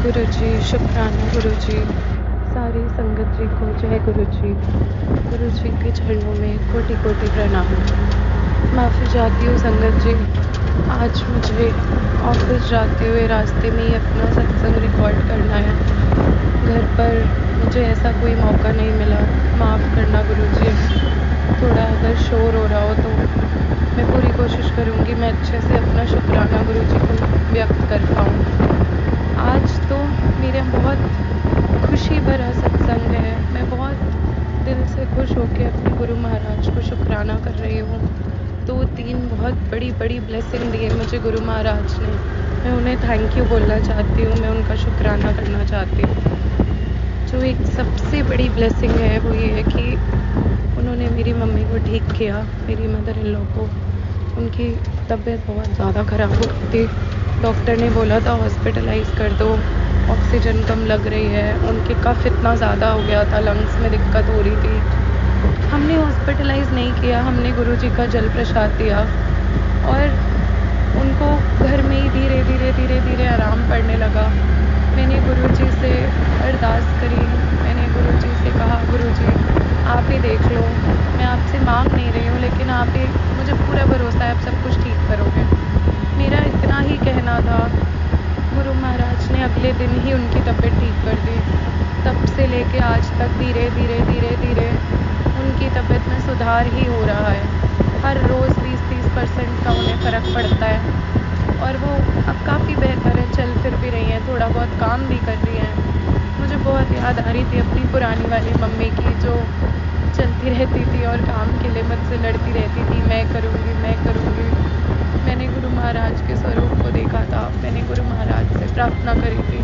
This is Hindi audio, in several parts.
गुरुजी, शुक्राना गुरुजी। सारी संगत जी को जय गुरुजी। गुरुजी के चरणों में कोटि कोटि प्रणाम। माफ़ी चाहती हूँ संगत जी, आज मुझे ऑफिस जाते हुए रास्ते में ही अपना सत्संग रिकॉर्ड करना है। घर पर मुझे ऐसा कोई मौका नहीं मिला। माफ़ करना गुरुजी, थोड़ा अगर शोर हो रहा हो तो मैं पूरी कोशिश करूँगी मैं अच्छे से अपना शुक्राना गुरुजी को व्यक्त कर पाऊँ। आज तो मेरा बहुत खुशी भरा सत्संग है। मैं बहुत दिल से खुश होकर अपने गुरु महाराज को शुक्राना कर रही हूँ। 2-3 बहुत बड़ी बड़ी ब्लेसिंग दी है मुझे गुरु महाराज ने। मैं उन्हें थैंक यू बोलना चाहती हूँ, मैं उनका शुक्राना करना चाहती हूँ। जो एक सबसे बड़ी ब्लेसिंग है वो ये है कि उन्होंने मेरी मम्मी को ठीक किया, मेरी मदर इन लॉ को। उनकी तबीयत बहुत ज़्यादा ख़राब हो गई थी। डॉक्टर ने बोला था हॉस्पिटलाइज़ कर दो, ऑक्सीजन कम लग रही है। उनके कफ इतना ज़्यादा हो गया था, लंग्स में दिक्कत हो रही थी। हमने हॉस्पिटलाइज़ नहीं किया, हमने गुरुजी का जल प्रसाद दिया और उनको घर में ही धीरे धीरे धीरे धीरे आराम पड़ने लगा। मैंने गुरुजी से अरदास करी, मैंने गुरुजी से कहा गुरुजी आप ही देख लो, मैं आपसे मांग नहीं रही हूँ लेकिन आप ही, मुझे पूरा भरोसा है आप सब कुछ ठीक करोगे। मेरा इतना ही कहना था। गुरु महाराज ने अगले दिन ही उनकी तबीयत ठीक कर दी। तब से लेके आज तक धीरे धीरे धीरे धीरे उनकी तबीयत में सुधार ही हो रहा है। हर रोज़ 20-30% का उन्हें फ़र्क पड़ता है और वो अब काफ़ी बेहतर है, चल फिर भी रही हैं, थोड़ा बहुत काम भी कर रही हैं। मुझे बहुत याद आ रही थी अपनी पुरानी वाली मम्मी की, जो चलती रहती थी और काम के लिए मुझसे लड़ती रहती थी, मैं करूँगी मैं करूँगी। मैंने गुरु महाराज के स्वरूप को देखा था, मैंने गुरु महाराज से प्रार्थना करी थी।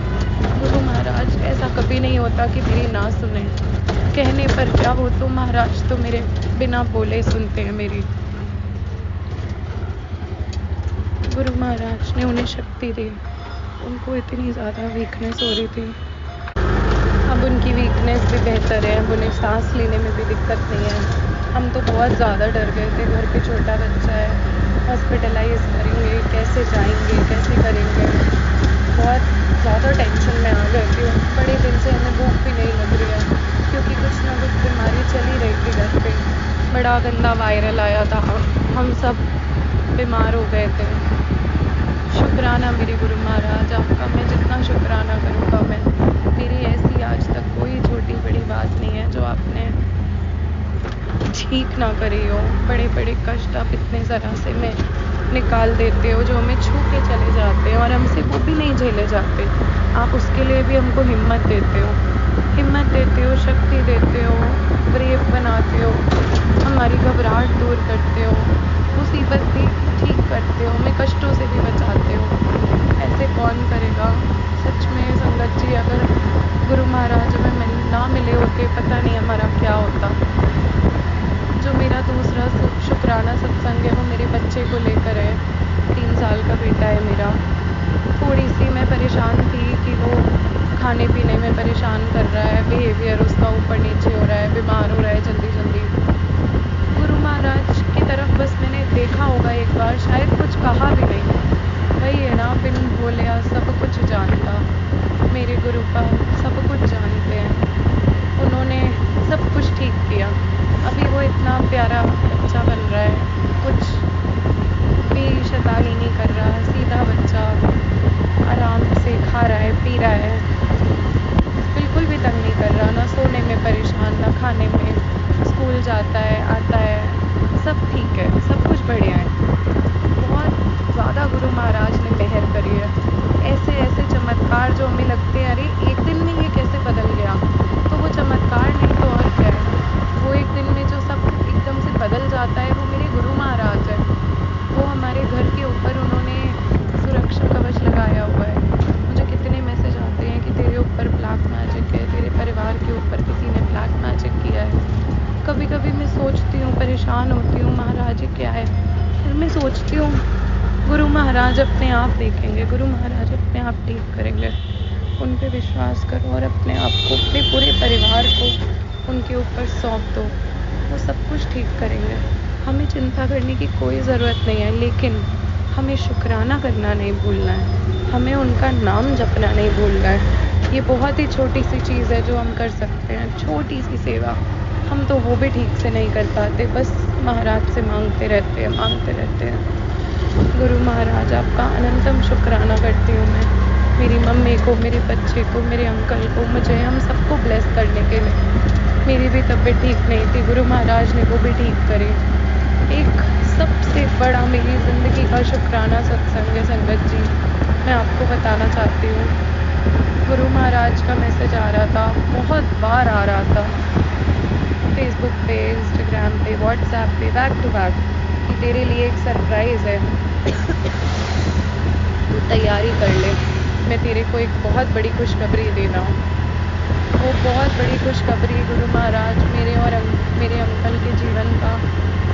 गुरु महाराज ऐसा कभी नहीं होता कि मेरी ना सुने, कहने पर क्या हो तो महाराज तो मेरे बिना बोले सुनते हैं मेरी। गुरु महाराज ने उन्हें शक्ति दी। उनको इतनी ज़्यादा वीकनेस हो रही थी, अब उनकी वीकनेस भी बेहतर है, अब उन्हें सांस लेने में भी दिक्कत नहीं है। हम तो बहुत ज़्यादा डर गए थे, घर पे छोटा बच्चा है, हॉस्पिटलाइज करेंगे, कैसे जाएंगे, कैसे करेंगे। बहुत ज़्यादा टेंशन में आ गए थे। बड़े दिन से हमें भूख भी नहीं लग रही है क्योंकि कुछ ना कुछ बीमारी चली रही थी घर पे। बड़ा गंदा वायरल आया था, हम सब बीमार हो गए थे। शुक्राना मेरे गुरु महाराज आपका, मैं जितना शुक्राना करूँगा मैं, मेरी ऐसी आज तक कोई छोटी बड़ी बात नहीं है जो आपने ठीक ना करी हो। बड़े बड़े कष्ट आप इतने ज़रा से में निकाल देते हो, जो हमें छू के चले जाते हैं और हमसे वो भी नहीं झेले जाते। आप उसके लिए भी हमको हिम्मत देते हो, शक्ति देते हो, ब्रेव बनाते हो, हमारी घबराहट दूर करते हो, मुसीबत भी ठीक करते हो, हमें कष्टों से भी बचाते हो। ऐसे कौन करेगा। सच में संगत जी, अगर गुरु महाराज हमें ना मिले होते, पता नहीं हमारा क्या होता। जो मेरा दूसरा शुक्राना सत्संग है वो मेरे बच्चे को लेकर है। 3 साल का बेटा है मेरा। थोड़ी सी मैं परेशान थी कि वो खाने पीने में परेशान कर रहा है, बिहेवियर उसका ऊपर नीचे हो रहा है, बीमार हो रहा है जल्दी जल्दी। गुरु महाराज की तरफ बस मैंने देखा होगा एक बार, शायद कुछ कहा भी नहीं। वही है ना, बिन बोले सब कुछ जानता। मेरे गुरु का सब कुछ जानते हैं, उन्होंने सब कुछ ठीक किया। अभी वो इतना प्यारा बच्चा बन रहा है, कुछ भी शैतानी नहीं कर रहा, सीधा बच्चा, आराम से खा रहा है, पी रहा है, बिल्कुल भी तंग नहीं कर रहा, ना सोने में परेशान, ना खाने में, स्कूल जाता है, आता है, सब ठीक है, सब कुछ बढ़िया है। बहुत ज़्यादा गुरु महाराज ने मेहर करी है। ऐसे ऐसे चमत्कार जो हमें लगते हैं अरे एक दिन में ये कैसे बदल गया, तो वो चमत्कार नहीं तो और क्या है। वो एक दिन में जो सब एकदम से बदल जाता है वो मेरे गुरु महाराज है। वो हमारे घर के ऊपर उन्होंने सुरक्षा कवच लगाया हुआ है। मुझे कितने मैसेज आते हैं कि तेरे ऊपर ब्लैक मैजिक है, तेरे परिवार के ऊपर किसी ने ब्लैक मैजिक किया है। कभी कभी मैं सोचती हूँ, परेशान होती हूँ, महाराज ये क्या है। फिर मैं सोचती हूँ गुरु महाराज अपने आप देखेंगे, गुरु महाराज अपने आप ठीक करेंगे। उन पे विश्वास करो और अपने आप को, अपने पूरे परिवार को उनके ऊपर सौंप दो, वो सब कुछ ठीक करेंगे। हमें चिंता करने की कोई ज़रूरत नहीं है, लेकिन हमें शुक्राना करना नहीं भूलना है, हमें उनका नाम जपना नहीं भूलना है। ये बहुत ही छोटी सी चीज़ है जो हम कर सकते हैं, छोटी सी सेवा। हम तो वो भी ठीक से नहीं कर पाते, बस महाराज से मांगते रहते हैं। गुरु महाराज, आपका अनंतम शुक्राना करती हूँ मैं, मेरी मम्मी को, मेरे बच्चे को, मेरे अंकल को, मुझे, हम सबको ब्लेस करने के लिए। मेरी भी तबीयत ठीक नहीं थी, गुरु महाराज ने वो भी ठीक करी। एक सबसे बड़ा मेरी ज़िंदगी का शुक्राना सत्संग है संगत जी, मैं आपको बताना चाहती हूँ। गुरु महाराज का मैसेज आ रहा था, बहुत बार आ रहा था, फेसबुक पे, इंस्टाग्राम पे, व्हाट्सएप पे, बैक टू बैक, कि तेरे लिए एक सरप्राइज़ है, तू तैयारी कर ले, मैं तेरे को एक बहुत बड़ी खुशखबरी दे रहा हूँ। वो बहुत बड़ी खुशखबरी गुरु महाराज मेरे अंकल के जीवन का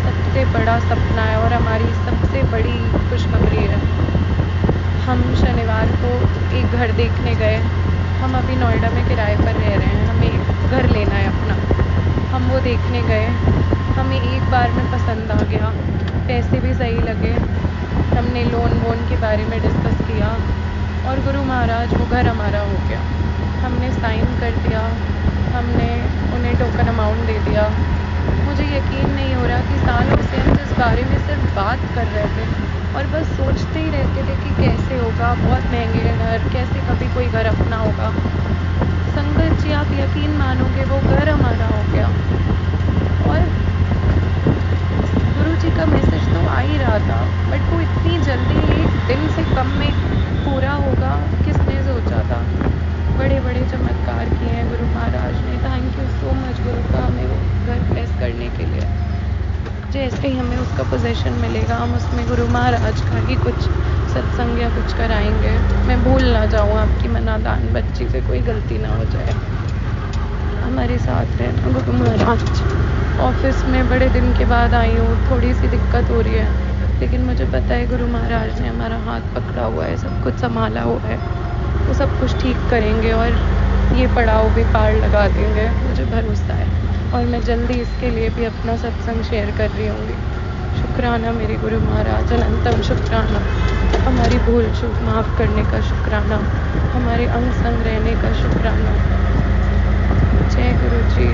सबसे बड़ा सपना है और हमारी सबसे बड़ी खुशखबरी है। हम शनिवार को एक घर देखने गए, हम अभी नोएडा में किराए पर रह रहे हैं, हमें एक घर लेना है अपना। हम वो देखने गए, हमें एक बार में पसंद आ गया, पैसे भी सही लगे, हमने लोन वोन के बारे में डिस्कस किया और गुरु महाराज वो घर हमारा हो गया। हमने साइन कर दिया, हमने उन्हें टोकन अमाउंट दे दिया। मुझे यकीन नहीं हो रहा कि सालों से हम जिस बारे में सिर्फ बात कर रहे थे और बस सोचते ही रहते थे कि कैसे होगा, बहुत महंगे घर, कैसे कभी कोई घर अपना होगा। संगत जी, आप यकीन मानोगे, वो घर हमारा हो गया। और गुरु जी का मैसेज तो आ ही रहा था, बट वो इतनी जल्दी एक दिन से कम में पूरा होगा किसने सोचा था। बड़े बड़े चमत्कार किए हैं गुरु महाराज ने। थैंक यू सो मच गुरु का, हमें वो घर ब्लेस करने के लिए। जैसे ही हमें उसका पोजीशन मिलेगा, हम उसमें गुरु महाराज का ही कुछ सत्संग या कुछ कराएंगे। मैं भूल ना जाऊँ, आपकी मनादान बच्ची से कोई गलती ना हो जाए। हमारे साथ रहना गुरु महाराज। ऑफिस में बड़े दिन के बाद आई हूँ, थोड़ी सी दिक्कत हो रही है, लेकिन मुझे पता है गुरु महाराज ने हमारा हाथ पकड़ा हुआ है, सब कुछ संभाला हुआ है, वो सब कुछ ठीक करेंगे और ये पड़ाव भी पार लगा देंगे, मुझे भरोसा है। और मैं जल्दी इसके लिए भी अपना सत्संग शेयर कर रही हूँगी। शुक्राना मेरे गुरु महाराज, अनंतम शुक्राना, हमारी भूल चूक माफ़ करने का शुक्राना, हमारे अंग संग रहने का शुक्राना। जय गुरु जी।